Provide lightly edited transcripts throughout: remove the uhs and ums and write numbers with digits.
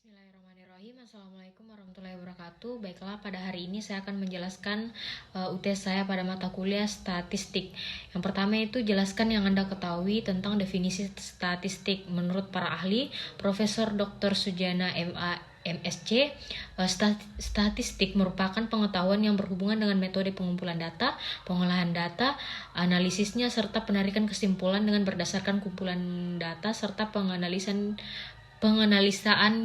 Bismillahirrahmanirrahim. Assalamualaikum warahmatullahi wabarakatuh. Baiklah, pada hari ini saya akan menjelaskan UTS saya pada mata kuliah statistik. Yang pertama itu jelaskan yang Anda ketahui tentang definisi statistik. Menurut para ahli, Profesor Dr. Sujana MA MSc, statistik merupakan pengetahuan yang berhubungan dengan metode pengumpulan data, pengolahan data, analisisnya, serta penarikan kesimpulan dengan berdasarkan kumpulan data serta penganalisaan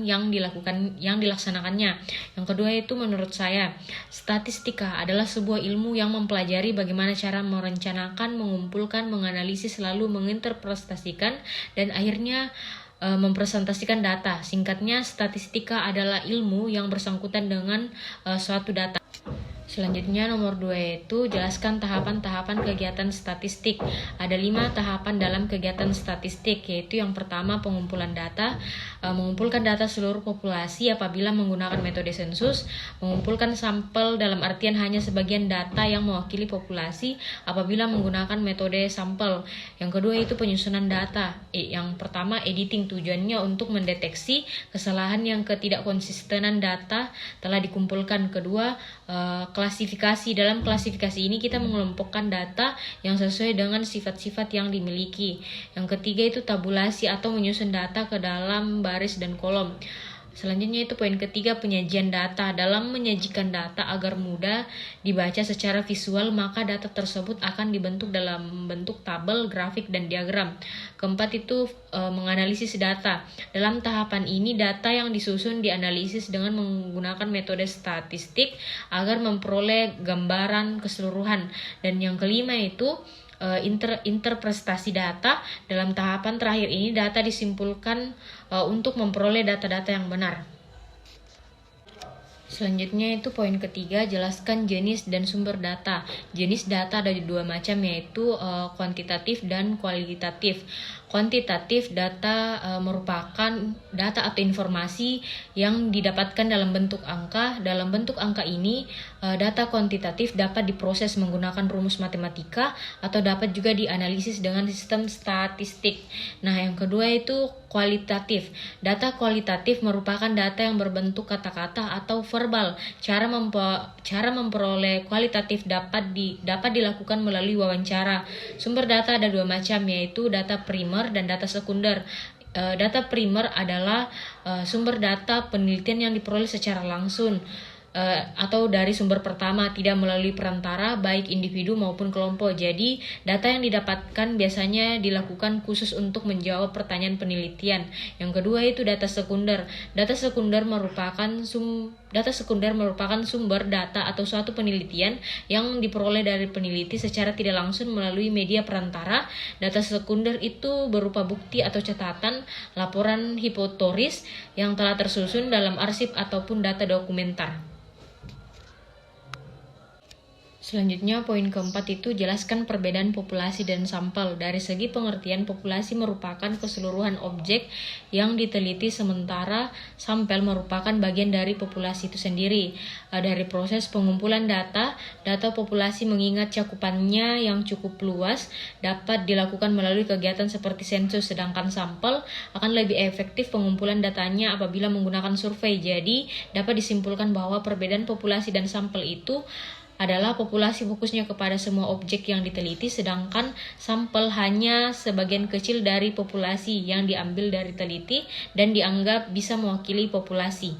yang dilaksanakannya. Yang kedua itu menurut saya, statistika adalah sebuah ilmu yang mempelajari bagaimana cara merencanakan, mengumpulkan, menganalisis, lalu menginterpretasikan dan akhirnya mempresentasikan data. Singkatnya, statistika adalah ilmu yang bersangkutan dengan suatu data. Selanjutnya nomor 2 itu jelaskan tahapan-tahapan kegiatan statistik. Ada 5 tahapan dalam kegiatan statistik, yaitu yang pertama pengumpulan data, mengumpulkan data seluruh populasi apabila menggunakan metode sensus, mengumpulkan sampel dalam artian hanya sebagian data yang mewakili populasi apabila menggunakan metode sampel. Yang kedua itu penyusunan data. Yang pertama editing, tujuannya untuk mendeteksi kesalahan yang ketidakkonsistenan data telah dikumpulkan. Kedua, klasifikasi. Dalam klasifikasi ini kita mengelompokkan data yang sesuai dengan sifat-sifat yang dimiliki. Yang ketiga itu tabulasi atau menyusun data ke dalam baris dan kolom. Selanjutnya itu poin ketiga, penyajian data. Dalam menyajikan data agar mudah dibaca secara visual, maka data tersebut akan dibentuk dalam bentuk tabel, grafik, dan diagram. Keempat itu menganalisis data. Dalam tahapan ini data yang disusun dianalisis dengan menggunakan metode statistik agar memperoleh gambaran keseluruhan. Dan yang kelima itu interpretasi data. Dalam tahapan terakhir ini data disimpulkan untuk memperoleh data-data yang benar. Selanjutnya itu poin ketiga, jelaskan jenis dan sumber data. Jenis data ada 2 macam, yaitu kuantitatif dan kualitatif. Kuantitatif data merupakan data atau informasi yang didapatkan dalam bentuk angka. Dalam bentuk angka ini, data kuantitatif dapat diproses menggunakan rumus matematika atau dapat juga dianalisis dengan sistem statistik. Nah, yang kedua itu kualitatif. Data kualitatif merupakan data yang berbentuk kata-kata atau verbal. Cara memperoleh kualitatif dapat dilakukan melalui wawancara. Sumber data ada 2 macam, yaitu data primer dan data sekunder. Data primer adalah sumber data penelitian yang diperoleh secara langsung atau dari sumber pertama, tidak melalui perantara baik individu maupun kelompok. Jadi data yang didapatkan biasanya dilakukan khusus untuk menjawab pertanyaan penelitian. Yang kedua itu data sekunder. Data sekunder merupakan sumber data atau suatu penelitian yang diperoleh dari peneliti secara tidak langsung melalui media perantara. Data sekunder itu berupa bukti atau catatan, laporan hipotesis yang telah tersusun dalam arsip ataupun data dokumenter. Selanjutnya poin keempat itu jelaskan perbedaan populasi dan sampel. Dari segi pengertian, populasi merupakan keseluruhan objek yang diteliti, sementara sampel merupakan bagian dari populasi itu sendiri. Dari proses pengumpulan data populasi mengingat cakupannya yang cukup luas dapat dilakukan melalui kegiatan seperti sensus, sedangkan sampel akan lebih efektif pengumpulan datanya apabila menggunakan survei. Jadi dapat disimpulkan bahwa perbedaan populasi dan sampel itu adalah populasi fokusnya kepada semua objek yang diteliti, sedangkan sampel hanya sebagian kecil dari populasi yang diambil dari teliti dan dianggap bisa mewakili populasi.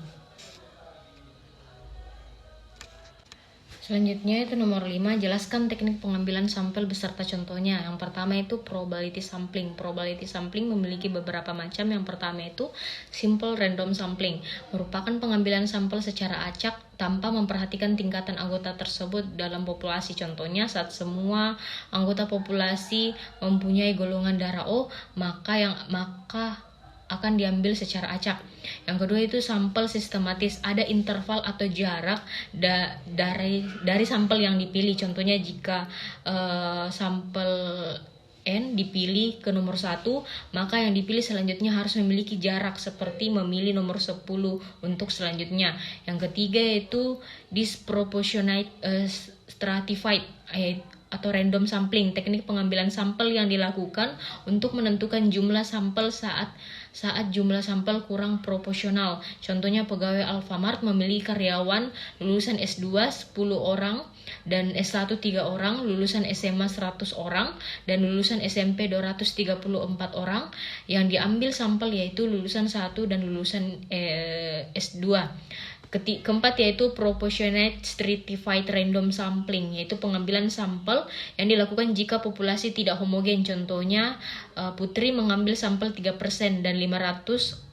Selanjutnya itu nomor 5, jelaskan teknik pengambilan sampel beserta contohnya. Yang pertama itu probability sampling. Probability sampling memiliki beberapa macam. Yang pertama itu simple random sampling, merupakan pengambilan sampel secara acak tanpa memperhatikan tingkatan anggota tersebut dalam populasi. Contohnya, saat semua anggota populasi mempunyai golongan darah O, maka akan diambil secara acak. Yang kedua itu sampel sistematis, ada interval atau jarak dari sampel yang dipilih. Contohnya jika sampel N dipilih ke nomor 1, maka yang dipilih selanjutnya harus memiliki jarak seperti memilih nomor 10 untuk selanjutnya. Yang ketiga itu disproportionate stratified atau random sampling, teknik pengambilan sampel yang dilakukan untuk menentukan jumlah sampel saat saat jumlah sampel kurang proporsional. Contohnya pegawai Alfamart memiliki karyawan lulusan S2 10 orang dan S1 3 orang, lulusan SMA 100 orang, dan lulusan SMP 234 orang. Yang diambil sampel yaitu lulusan 1 dan lulusan S2. Keempat yaitu proportionate stratified random sampling, yaitu pengambilan sampel yang dilakukan jika populasi tidak homogen. Contohnya Putri mengambil sampel 3% dan 500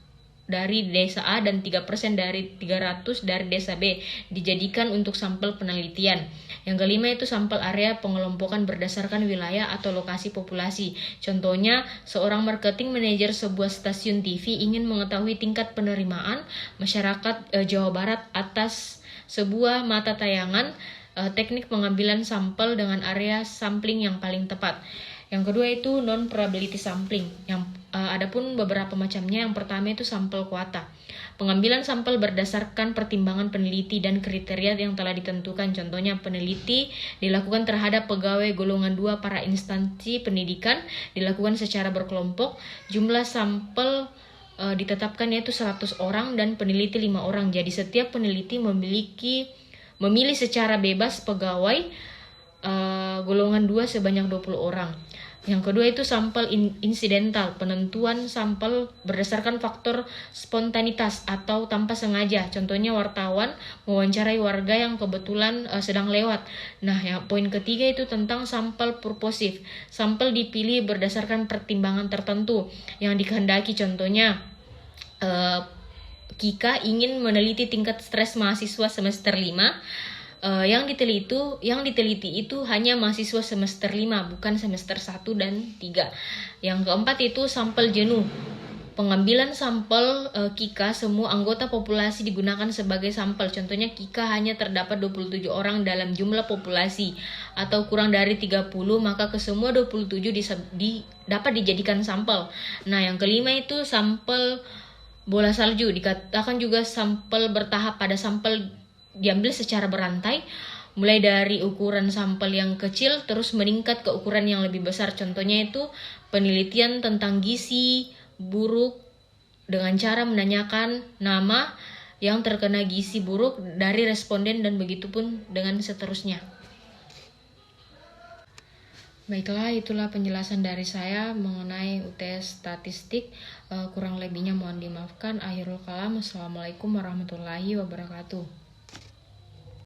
dari desa A dan 3% dari 300 dari desa B dijadikan untuk sampel penelitian. Yang kelima itu sampel area pengelompokan berdasarkan wilayah atau lokasi populasi. Contohnya, seorang marketing manajer sebuah stasiun TV ingin mengetahui tingkat penerimaan masyarakat Jawa Barat atas sebuah mata tayangan. Teknik pengambilan sampel dengan area sampling yang paling tepat. Yang kedua itu non-probability sampling. Adapun beberapa macamnya. Yang pertama itu sampel kuota. Pengambilan sampel berdasarkan pertimbangan peneliti dan kriteria yang telah ditentukan. Contohnya peneliti dilakukan terhadap pegawai golongan 2 para instansi pendidikan, dilakukan secara berkelompok. Jumlah sampel ditetapkan yaitu 100 orang dan peneliti 5 orang. Jadi setiap peneliti memilih secara bebas pegawai golongan 2 sebanyak 20 orang. Yang kedua itu sampel insidental, penentuan sampel berdasarkan faktor spontanitas atau tanpa sengaja. Contohnya wartawan mewawancarai warga yang kebetulan sedang lewat. Nah, yang poin ketiga itu tentang sampel purposif. Sampel dipilih berdasarkan pertimbangan tertentu yang dikehendaki. Contohnya Kika ingin meneliti tingkat stres mahasiswa semester 5. Yang diteliti itu hanya mahasiswa semester 5, bukan semester 1 dan 3. Yang keempat itu sampel jenuh. Pengambilan sampel Kika, semua anggota populasi digunakan sebagai sampel. Contohnya Kika hanya terdapat 27 orang dalam jumlah populasi atau kurang dari 30, maka ke semua 27 dapat dijadikan sampel. Nah, yang kelima itu sampel bola salju, dikatakan juga sampel bertahap. Pada sampel diambil secara berantai, mulai dari ukuran sampel yang kecil terus meningkat ke ukuran yang lebih besar. Contohnya itu penelitian tentang gizi buruk dengan cara menanyakan nama yang terkena gizi buruk dari responden dan begitupun dengan seterusnya. Baiklah, itulah penjelasan dari saya mengenai UTS statistik. Kurang lebihnya mohon dimaafkan. Akhirul kalam. Assalamualaikum warahmatullahi wabarakatuh.